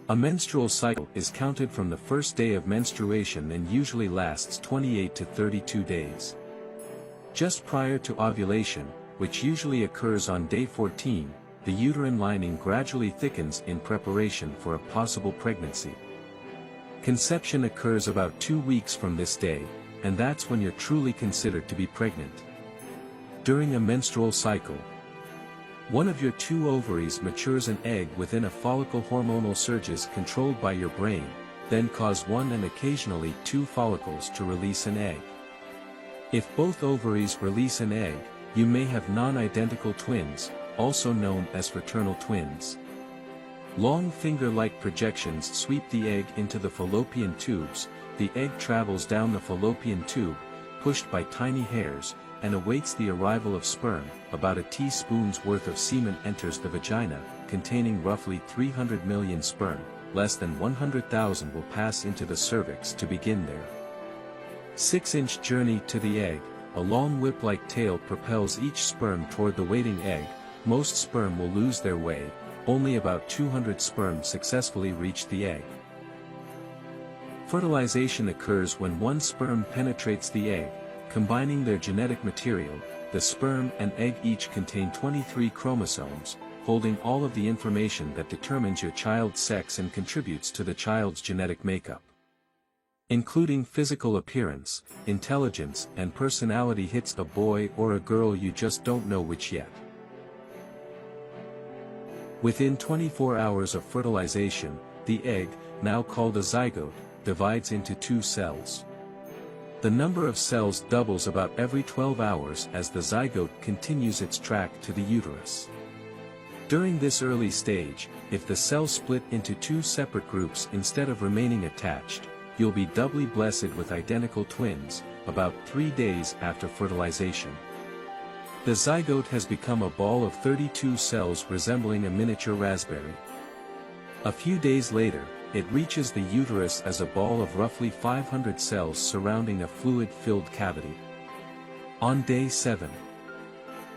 A menstrual cycle is counted from the first day of menstruation and usually lasts 28 to 32 days. Just prior to ovulation, which usually occurs on day 14, the uterine lining gradually thickens in preparation for a possible pregnancy. Conception occurs about 2 weeks from this day, and that's when you're truly considered to be pregnant. During a menstrual cycle, one of your 2 ovaries matures an egg within a follicle. Hormonal surges controlled by your brain, then cause 1 and occasionally 2 follicles to release an egg. If both ovaries release an egg, you may have non-identical twins, also known as fraternal twins. Long finger-like projections sweep the egg into the fallopian tubes. The egg travels down the fallopian tube, pushed by tiny hairs, and awaits the arrival of sperm. About a teaspoon's worth of semen enters the vagina, containing roughly 300 million sperm. Less than 100,000 will pass into the cervix to begin their 6-inch journey to the egg. A long whip-like tail propels each sperm toward the waiting egg. Most sperm will lose their way. Only about 200 sperm successfully reach the egg. Fertilization occurs when 1 sperm penetrates the egg, combining their genetic material. The sperm and egg each contain 23 chromosomes, holding all of the information that determines your child's sex and contributes to the child's genetic makeup, including physical appearance, intelligence, and personality. Hits a boy or a girl, you just don't know which yet. Within 24 hours of fertilization, the egg, now called a zygote, divides into 2 cells. The number of cells doubles about every 12 hours as the zygote continues its track to the uterus. During this early stage, if the cells split into 2 separate groups instead of remaining attached, you'll be doubly blessed with identical twins. About 3 days after fertilization, the zygote has become a ball of 32 cells resembling a miniature raspberry. A few days later, it reaches the uterus as a ball of roughly 500 cells surrounding a fluid-filled cavity. On day 7,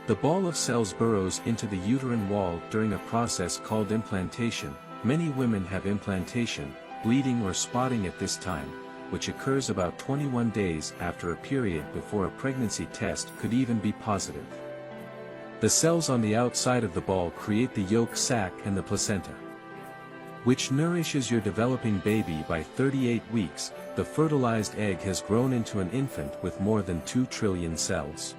the ball of cells burrows into the uterine wall during a process called implantation. Many women have implantation, bleeding or spotting at this time, which occurs about 21 days after a period before a pregnancy test could even be positive. The cells on the outside of the ball create the yolk sac and the placenta, which nourishes your developing baby. By 38 weeks, the fertilized egg has grown into an infant with more than 2 trillion cells.